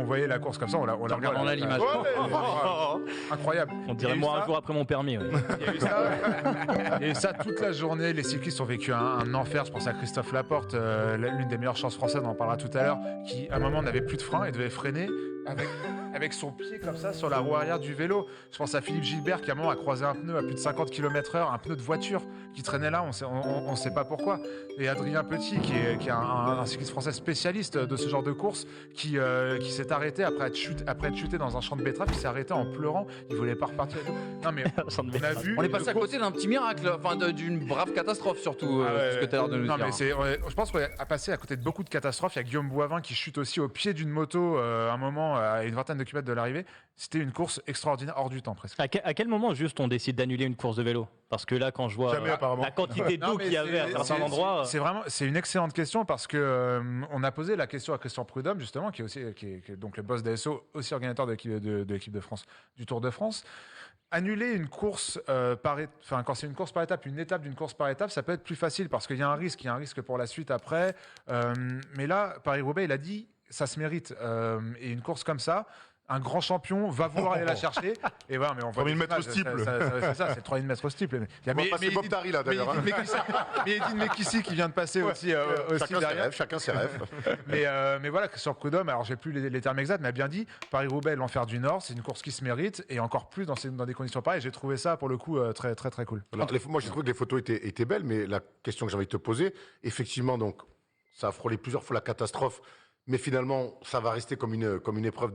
voyait la course comme ça, on la Regardons là l'image. Incroyable. On dirait moi un jour après mon permis. Ouais. Il y a eu ça, et ça toute la journée. Les cyclistes ont vécu un enfer. Je pense à Christophe Laporte, l'une des meilleures chances françaises, on en parlera tout à l'heure, qui à un moment n'avait plus de frein et devait freiner avec son pied comme ça sur la roue arrière du vélo. Je pense à Philippe Gilbert qui à un moment a croisé un pneu à plus de 50 km/h, un pneu de voiture qui traînait là, on sait pas pourquoi. Et Adrien Petit qui est un cycliste français spécialiste de ce genre de course qui s'est arrêté après être chuté dans un champ de betteraves, il s'est arrêté en pleurant, il voulait pas repartir. Non mais on a vu. On est passé à côté d'un petit miracle, enfin d'une brave catastrophe surtout, ce que tu as l'air de nous dire. Mais je pense qu'on a passé à côté de beaucoup de catastrophes. Il y a Guillaume Boivin qui chute aussi au pied d'une moto à un moment à une vingtaine de kilomètres de l'arrivée. C'était une course extraordinaire, hors du temps presque. À quel moment juste on décide d'annuler une course de vélo? Parce que là, quand je vois la quantité d'eau qu'il y avait à certains endroits, c'est une excellente question parce que on a posé la question à Christian Prudhomme justement, qui est donc le boss d'ASO, aussi organisateur de l'équipe de France, du Tour de France. Annuler une course quand c'est une course par étape, une étape d'une course par étape, ça peut être plus facile parce qu'il y a un risque pour la suite après. Mais là, Paris-Roubaix, il a dit ça se mérite. Et une course comme ça, un grand champion va vouloir aller la chercher. Et voilà, mais on voit 3000 mètres au steeple. C'est ça, c'est 3000 mètres au steeple. Il y a passer Bob Tari là d'ailleurs. Mais Edine Mekissi qui vient de passer aussi derrière. Chacun ses rêves. Mais voilà, Christian Prudhomme, alors j'ai plus les termes exacts, mais a bien dit Paris-Roubaix, l'enfer du Nord, c'est une course qui se mérite et encore plus dans des conditions pareilles. J'ai trouvé ça pour le coup très très très cool. Alors, moi j'ai trouvé que les photos étaient belles, mais la question que j'ai envie de te poser, effectivement, donc ça a frôlé plusieurs fois la catastrophe. Mais finalement, ça va rester comme une épreuve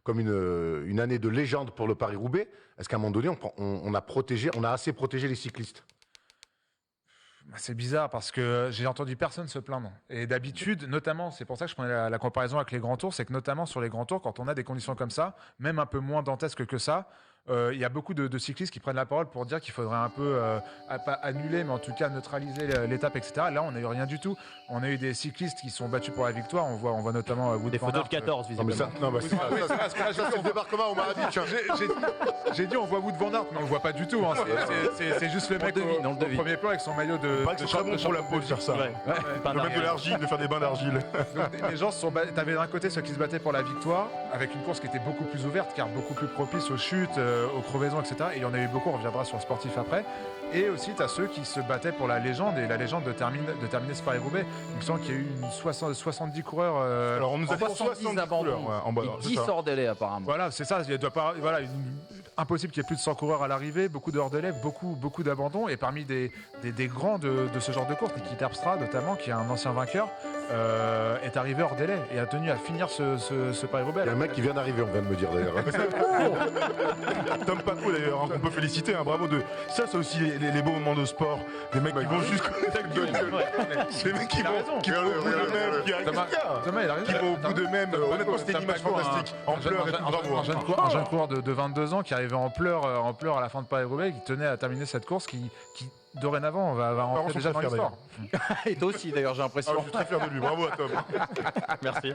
une année de légende pour le Paris-Roubaix. Est-ce qu'à un moment donné, on a assez protégé les cyclistes? C'est bizarre parce que j'ai entendu personne se plaindre. Et d'habitude, notamment, c'est pour ça que je prenais la comparaison avec les grands tours, c'est que notamment sur les grands tours, quand on a des conditions comme ça, même un peu moins dantesques que ça, il y a beaucoup de cyclistes qui prennent la parole pour dire qu'il faudrait un peu, pas annuler, mais en tout cas neutraliser l'étape, etc. Là, on n'a eu rien du tout. On a eu des cyclistes qui sont battus pour la victoire. On voit notamment Wout des van photos Aert. de 14, visiblement. C'est le débarquement au Maradi. J'ai dit on voit Wout van Aert, mais on le voit pas du tout. Hein. C'est juste le mec au premier plan avec son maillot de champion pour la peau de faire ça. De mettre de l'argile, de faire des bains d'argile. Les gens se sont battus. T'avais d'un côté ceux qui se battaient pour la victoire, avec une course qui était beaucoup plus ouverte, car beaucoup plus propice aux chutes, aux crevaisons, etc. Et il y en a eu beaucoup, on reviendra sur le sportif après. Et aussi, tu as ceux qui se battaient pour la légende, et la légende de terminer ce Paris-Roubaix. Il me semble qu'il y a eu 70 coureurs. Alors on nous a fait 70 abandons et 10 hors délai apparemment. Voilà, c'est ça. Il doit pas, impossible qu'il y ait plus de 100 coureurs à l'arrivée, beaucoup de hors délai, beaucoup d'abandons. Et parmi des grands de ce genre de course, Niki Terpstra notamment, qui est un ancien vainqueur, est arrivé hors délai et a tenu à finir ce Paris-Roubaix. Il y a un mec qui vient d'arriver, on vient de me dire d'ailleurs. Tom Paco d'ailleurs, on peut féliciter, bravo de. Ça, c'est aussi les beaux moments de sport. Des mecs qui vont juste. Des mecs qui vont au bout d'eux-mêmes, qui vont au bout d'eux-mêmes. Honnêtement, c'était une image fantastique. En pleurs et tout, bravo. Un jeune coureur de 22 ans qui arrivait en pleurs à la fin de Paris-Roubaix, qui tenait à terminer cette course qui dorénavant, on va rentrer déjà dans l'histoire. Et toi aussi, d'ailleurs, j'ai l'impression. Je suis très fier de lui. Bravo à Tom. Merci.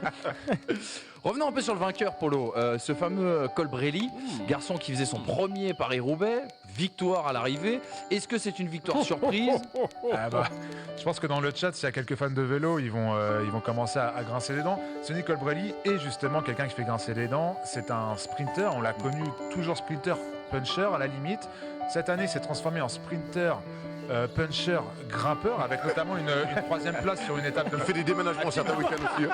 Revenons un peu sur le vainqueur, Polo. Ce fameux Colbrelli, garçon qui faisait son premier Paris-Roubaix, victoire à l'arrivée. Est-ce que c'est une victoire surprise? Je pense que dans le chat, s'il y a quelques fans de vélo, ils vont commencer à grincer les dents. Sonny Colbrelli est justement quelqu'un qui fait grincer les dents. C'est un sprinter. On l'a connu toujours sprinter, puncher à la limite. Cette année, il s'est transformé en sprinter, puncher, grimpeur, avec notamment une troisième place sur une étape de... Il fait des déménagements certains week-ends aussi.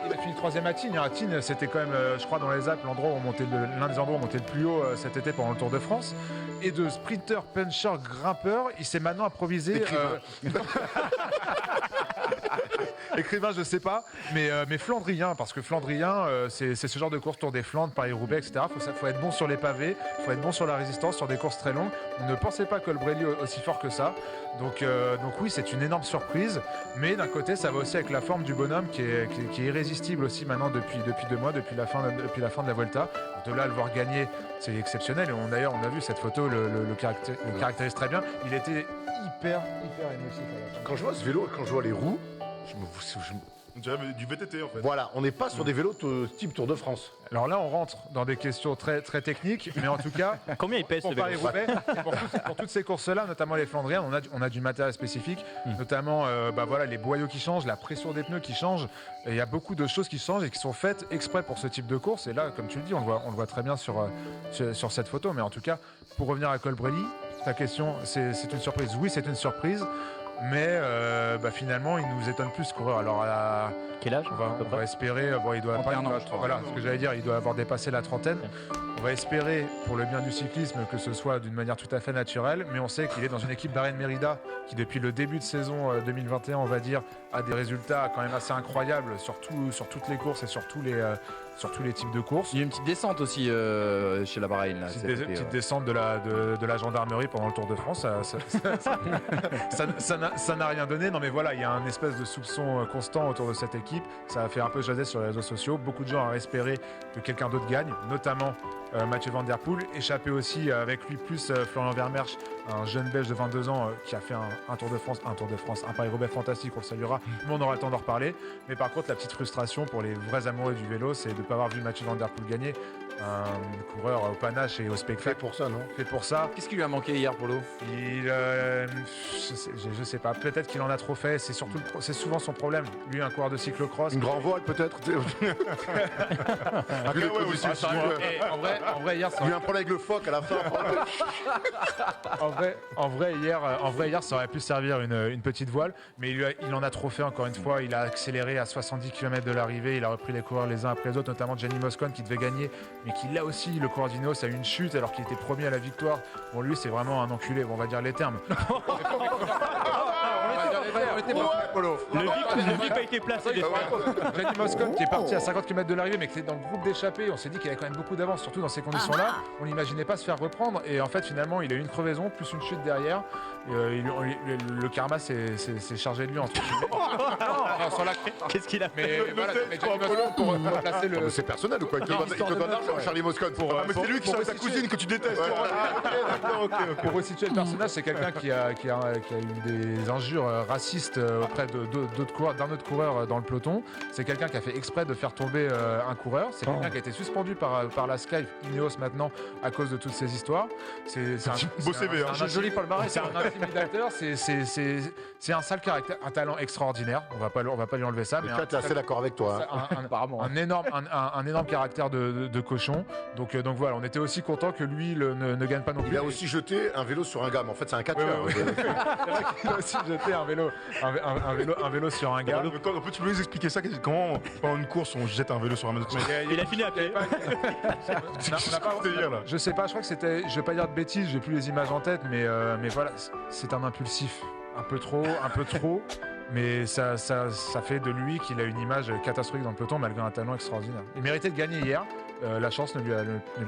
Il a fini troisième à Tignes. À Tignes, c'était quand même, je crois, dans les Alpes, l'un des endroits où on montait le plus haut cet été pendant le Tour de France. Et de sprinter, puncher, grimpeur, il s'est maintenant improvisé... Écrivain, je sais pas, mais flandrien, parce que flandrien, c'est ce genre de course, Tour des Flandres, Paris-Roubaix, etc. Faut être bon sur les pavés, faut être bon sur la résistance, sur des courses très longues. On ne pensait pas Colbrelli aussi fort que ça. Donc oui, c'est une énorme surprise, mais d'un côté, ça va aussi avec la forme du bonhomme qui est irrésistible aussi maintenant depuis 2 mois, depuis la fin de la Vuelta. De là, le voir gagner, c'est exceptionnel. Et d'ailleurs, on a vu cette photo, le caractérise très bien. Il était hyper émotif. Quand je vois ce vélo, quand je vois les roues, On dirait du VTT en fait. Voilà, on n'est pas sur des vélos type Tour de France. Alors là, on rentre dans des questions très, très techniques, mais en tout cas, combien il pèse ce vélo Paris-Roubaix, pour toutes ces courses-là, notamment les Flandriennes, on a du matériel spécifique, notamment les boyaux qui changent, la pression des pneus qui change. Et il y a beaucoup de choses qui changent et qui sont faites exprès pour ce type de course. Et là, comme tu le dis, on le voit très bien sur cette photo. Mais en tout cas, pour revenir à Colbrelli, ta question, c'est une surprise. Oui, c'est une surprise. Mais finalement, il nous étonne plus ce coureur. Alors, quel âge on va espérer. Il doit pas. Voilà, ce que j'allais dire, il doit avoir dépassé la trentaine. On va espérer, pour le bien du cyclisme, que ce soit d'une manière tout à fait naturelle. Mais on sait qu'il est dans une équipe Bahreïn Merida qui, depuis le début de saison 2021, on va dire, a des résultats quand même assez incroyables sur toutes les courses et sur tous les types de courses. Il y a une petite descente aussi chez la Bahreïn. Petite descente de la gendarmerie pendant le Tour de France. Ça n'a rien donné. Non mais voilà, il y a un espèce de soupçon constant autour de cette équipe. Ça a fait un peu jaser sur les réseaux sociaux. Beaucoup de gens ont espéré que quelqu'un d'autre gagne, notamment Mathieu Van Der Poel. Échappé aussi avec lui plus Florian Vermeersch, un jeune Belge de 22 ans qui a fait un Tour de France, un Paris-Roubaix fantastique, on le saluera, mais on aura le temps d'en reparler. Mais par contre, la petite frustration pour les vrais amoureux du vélo, c'est de ne pas avoir vu Mathieu Van Der Poel gagner. Un coureur au panache et au spectacle. Fait pour ça, non ? Fait pour ça. Qu'est-ce qui lui a manqué hier, Polo ? Je sais pas. Peut-être qu'il en a trop fait. C'est souvent son problème. Lui, un coureur de cyclocross. Une grand voile, peut-être. En vrai, hier, ça il y a eu un problème avec le phoque à la fin. En vrai, hier, ça aurait pu servir une petite voile, mais il en a trop fait encore une fois. Il a accéléré à 70 km de l'arrivée. Il a repris les coureurs les uns après les autres, notamment Gianni Moscon qui devait gagner, mais qui là aussi, le coureur d'Ineos, a eu une chute alors qu'il était premier à la victoire. Bon, lui, c'est vraiment un enculé. Bon, on va dire les termes. Le VIP a été placé. Gianni Moscon qui est parti à 50 km de l'arrivée, mais qui était dans le groupe d'échappée. On s'est dit qu'il avait quand même beaucoup d'avance, surtout dans ces conditions-là. On n'imaginait pas se faire reprendre. Et en fait, finalement, il a eu une crevaison, plus une chute derrière. Le karma s'est chargé de lui entre Qu'est-ce qu'il a fait? Mais Gianni Moscon, pour placer le. C'est personnel ou quoi? Il te donne l'argent, Charlie Moscon. Mais c'est lui qui sert ta cousine que tu détestes. Pour resituer le personnage, c'est quelqu'un qui a eu des injures racistes auprès d'un autre coureur dans le peloton. C'est quelqu'un qui a fait exprès de faire tomber un coureur. C'est quelqu'un qui a été suspendu par la Sky Ineos maintenant à cause de toutes ces histoires. C'est un beau CV. un joli palmarès. C'est un intimidateur. C'est un sale caractère, un talent extraordinaire. On va pas lui enlever ça. Mais tu es assez d'accord avec toi. Un énorme caractère de cochon. Donc voilà, on était aussi content que lui ne gagne pas non plus. Il a aussi jeté un vélo sur un gars, mais en fait c'est un 4x4. C'est vrai qu'il a aussi jeté un vélo sur un gars. Tu peux nous expliquer ça? Comment pendant une course on jette un vélo sur un autre? Il a fini à pied. Je sais pas, je crois que c'était, je vais pas dire de bêtises, j'ai plus les images en tête, mais voilà, c'est un impulsif, un peu trop, mais ça fait de lui qu'il a une image catastrophique dans le peloton malgré un talent extraordinaire. Il méritait de gagner hier. La chance ne lui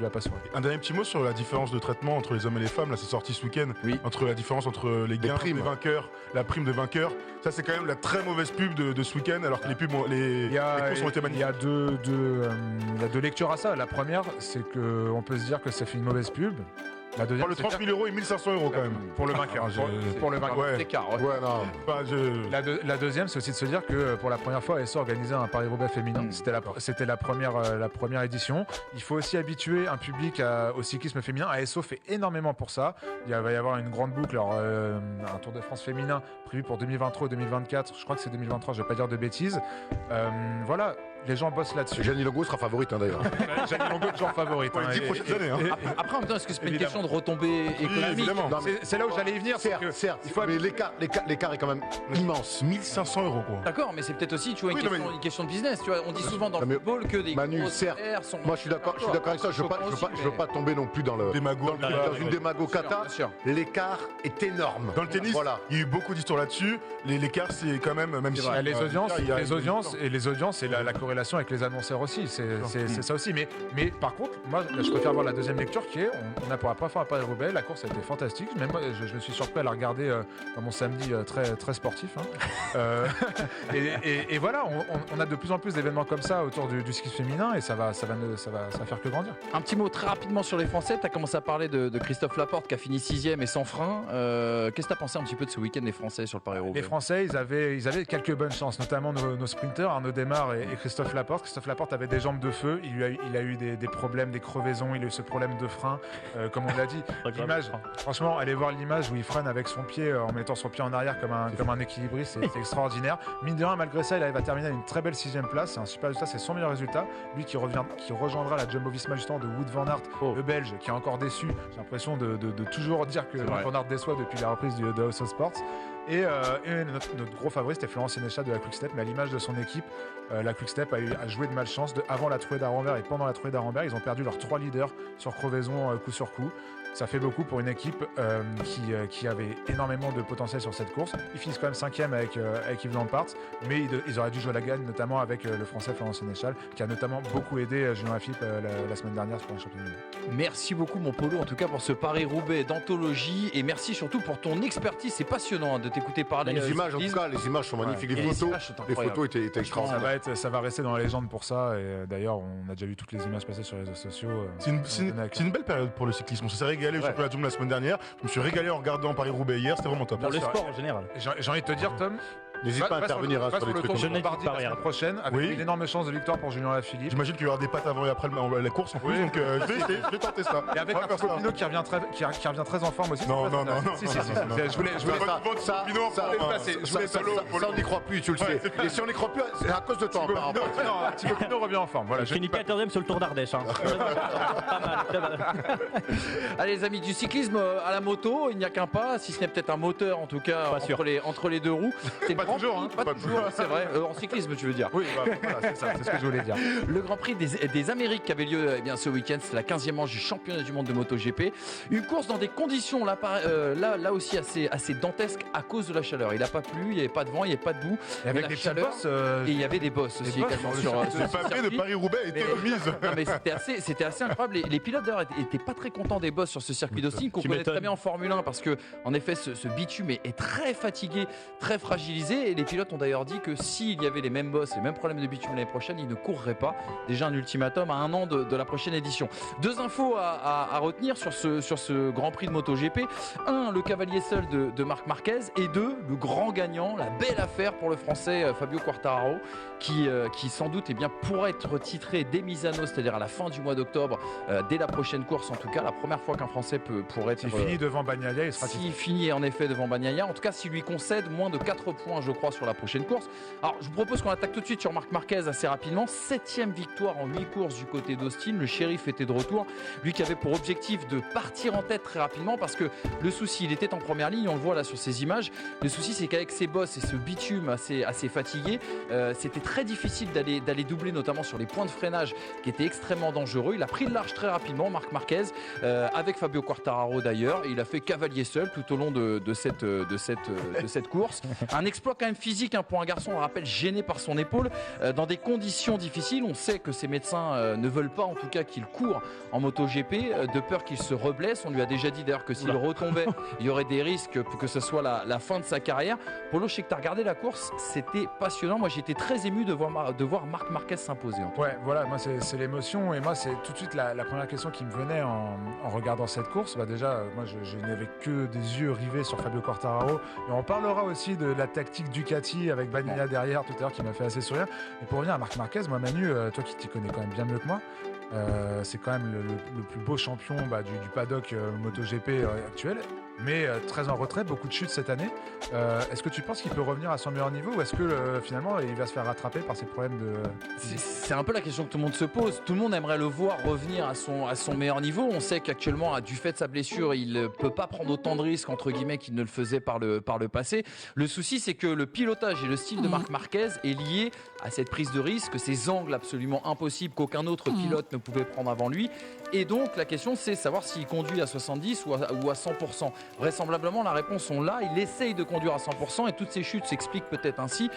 a pas souri. Un dernier petit mot sur la différence de traitement entre les hommes et les femmes. Là, c'est sorti ce week-end. Oui. Entre la différence entre les gains des vainqueurs, la prime des vainqueurs. Ça, c'est quand même la très mauvaise pub de ce week-end, alors que les pubs, les courses ont été magnifiques. Il y a deux lectures à ça. La première, c'est qu'on peut se dire que ça fait une mauvaise pub. La deuxième, le 30 000 € et 1 500 € quand même. Pour le vainqueur. Pour le vainqueur. Ouais, non. La deuxième, c'est aussi de se dire que pour la première fois, ASO organisait un Paris-Roubaix féminin. C'était la première édition. Il faut aussi habituer un public au cyclisme féminin. ASO fait énormément pour ça. Il va y avoir une grande boucle, un Tour de France féminin prévu pour 2023 ou 2024. Je crois que c'est 2023, je ne vais pas dire de bêtises. Voilà. Les gens bossent là-dessus. Gianni Longo sera favorite d'ailleurs. Gianni Longo, toujours favorite. Pour les 10 prochaines années. Après, en même temps, est-ce que c'est pas une question de retombée économique? C'est là où j'allais y venir. Certes, mais l'écart est quand même immense. 1 500 € quoi. D'accord, mais c'est peut-être aussi, tu vois, une question de business. Tu vois, on dit souvent dans le football que des Manu, gros certes. salaires sont. Moi, je suis d'accord avec ça. Je veux pas tomber non plus dans une démago-cata. L'écart est énorme. Dans le tennis, il y a eu beaucoup d'histoires là-dessus. L'écart, c'est quand même si les audiences et la Corée corrélation avec les annonceurs aussi. C'est ça aussi. Mais par contre, moi, je préfère voir la deuxième lecture qui est on a pour la première fois à Paris-Roubaix. La course a été fantastique. Même moi, je me suis surpris à la regarder dans mon samedi très, très sportif. Et voilà, on a de plus en plus d'événements comme ça autour du ski féminin et ça va faire que grandir. Un petit mot très rapidement sur les Français. Tu as commencé à parler de Christophe Laporte qui a fini 6e et sans frein. Qu'est-ce que tu as pensé un petit peu de ce week-end des Français sur le Paris-Roubaix? Les Français, ils avaient quelques bonnes chances, notamment nos sprinters, Arnaud Démare et Christophe Laporte. Christophe Laporte avait des jambes de feu, il a eu des problèmes, des crevaisons, il a eu ce problème de frein, comme on l'a dit. L'image, franchement, allez voir l'image où il freine avec son pied en mettant son pied en arrière comme un équilibriste, c'est extraordinaire. Mine de rien, malgré ça, il arrive à terminer à une très belle 6e place, c'est un super résultat, c'est son meilleur résultat. Lui qui rejoindra la Jumbo-Visma justement de Wout van Aert, le Belge, qui est encore déçu. J'ai l'impression de toujours dire que Wout van Aert déçoit depuis la reprise de House of Sports. Et notre gros favori, c'était Florent Sénéchal de la Quick-Step, mais à l'image de son équipe, la Quick-Step a joué de malchance avant la trouée d'Arenberg et pendant la trouée d'Arenberg. Ils ont perdu leurs 3 leaders sur crevaison coup sur coup. Ça fait beaucoup pour une équipe qui avait énormément de potentiel sur cette course. Ils finissent quand même 5e avec Yves Lampart, mais ils auraient dû jouer la gagne, notamment avec le Français Florent Sénéchal, qui a notamment beaucoup aidé Julien Lafilippe la semaine dernière pour un championnat. Merci beaucoup mon Polo, en tout cas pour ce Paris-Roubaix d'anthologie, et merci surtout pour ton expertise. C'est passionnant de t'écouter parler. Les images, en tout cas, les images sont magnifiques. Les photos étaient extraordinaires. Ça va rester dans la légende pour ça. Et d'ailleurs, on a déjà vu toutes les images passer sur les réseaux sociaux. C'est une belle période pour le cyclisme. On s'est régalé au championnat du monde la semaine dernière. Je me suis régalé en regardant Paris-Roubaix hier. C'était vraiment top. Pour le sport en général. J'ai envie de te dire, Tom. N'hésite pas à intervenir sur les trucs. Je n'ai pas la semaine prochaine avec une énorme chance de victoire pour Julien Lafilippe. J'imagine qu'il y aura des pattes avant et après la course en plus, donc je vais tenter ça. Et avec un Popino qui revient très en forme aussi. Non. Si. Je voulais ça, on n'y croit plus, tu le sais. Et si on n'y croit plus, c'est à cause de toi. Petit Popino revient en forme. Voilà, il finit 14e sur le Tour d'Ardèche. Pas mal. Allez les amis, du cyclisme à la moto, il n'y a qu'un pas, si ce n'est peut-être un moteur en tout cas entre les deux roues. Pas toujours, c'est vrai. En cyclisme, tu veux dire. Oui, voilà, c'est ça, c'est ce que je voulais dire. Le Grand Prix des Amériques qui avait lieu ce week-end, c'est la 15e manche du championnat du monde de MotoGP. Une course dans des conditions là aussi assez dantesques à cause de la chaleur. Il n'a pas plu, il n'y avait pas de vent, il n'y avait pas de boue. Et avec des chaleurs. Et il y avait des bosses aussi également sur le papier de Paris-Roubaix était remise. Non, mais c'était assez incroyable. Les pilotes d'ailleurs n'étaient pas très contents des bosses sur ce circuit d'Austin qu'on connaît très bien en Formule 1 parce que en effet ce bitume est très fatigué, très fragilisé. Et les pilotes ont d'ailleurs dit que s'il y avait les mêmes bosses, les mêmes problèmes de bitume l'année prochaine, ils ne courraient pas. Déjà un ultimatum à 1 an de la prochaine édition. 2 infos à retenir sur ce Grand Prix de MotoGP. 1, le cavalier seul de Marc Marquez. Et 2, le grand gagnant, la belle affaire pour le Français Fabio Quartararo, qui sans doute pourrait être titré dès Misano, c'est-à-dire à la fin du mois d'octobre, dès la prochaine course en tout cas, la première fois qu'un Français pourrait être... S'il finit devant Bagnaia, il sera titré. S'il finit en effet devant Bagnaia, en tout cas s'il lui concède moins de 4 points je crois sur la prochaine course. Alors je vous propose qu'on attaque tout de suite sur Marc Marquez assez rapidement. 7e victoire en 8 courses du côté d'Austin. Le shérif était de retour, lui qui avait pour objectif de partir en tête très rapidement parce que le souci, il était en première ligne, on le voit là sur ces images. Le souci c'est qu'avec ses bosses et ce bitume assez fatigué, c'était très difficile d'aller doubler, notamment sur les points de freinage qui étaient extrêmement dangereux. Il a pris le large très rapidement, Marc Marquez, avec Fabio Quartararo d'ailleurs, et il a fait cavalier seul tout au long de cette course. Un exploit quand même physique pour un garçon, on le rappelle, gêné par son épaule, dans des conditions difficiles. On sait que ses médecins ne veulent pas en tout cas qu'il court en MotoGP, de peur qu'il se reblesse. On lui a déjà dit d'ailleurs que s'il retombait, il y aurait des risques pour que ce soit la fin de sa carrière. Polo, je sais que tu as regardé la course, c'était passionnant. Moi j'étais très ému de voir Marc Marquez s'imposer. Ouais, voilà, moi c'est l'émotion, et moi c'est tout de suite la première question qui me venait en regardant cette course. Déjà, moi je n'avais que des yeux rivés sur Fabio Quartararo, et on parlera aussi de la tactique Ducati avec Bagnaia derrière tout à l'heure qui m'a fait assez sourire. Mais pour revenir à Marc Marquez, moi Manu, toi qui t'y connais quand même bien mieux que moi, c'est quand même le plus beau champion du paddock MotoGP actuel, mais très en retrait, beaucoup de chutes cette année. Est-ce que tu penses qu'il peut revenir à son meilleur niveau, ou est-ce que finalement il va se faire rattraper par ses problèmes de... C'est un peu la question que tout le monde se pose. Tout le monde aimerait le voir revenir à son meilleur niveau. On sait qu'actuellement, du fait de sa blessure, il ne peut pas prendre autant de risques entre guillemets qu'il ne le faisait par le passé. Le souci, c'est que le pilotage et le style de Marc Marquez est lié à cette prise de risque, ces angles absolument impossibles qu'aucun autre pilote ne pouvait prendre avant lui. Et donc la question, c'est savoir s'il conduit à 70 ou à 100%. Vraisemblablement, la réponse est là. Il essaye de conduire à 100% et toutes ces chutes s'expliquent peut-être ainsi.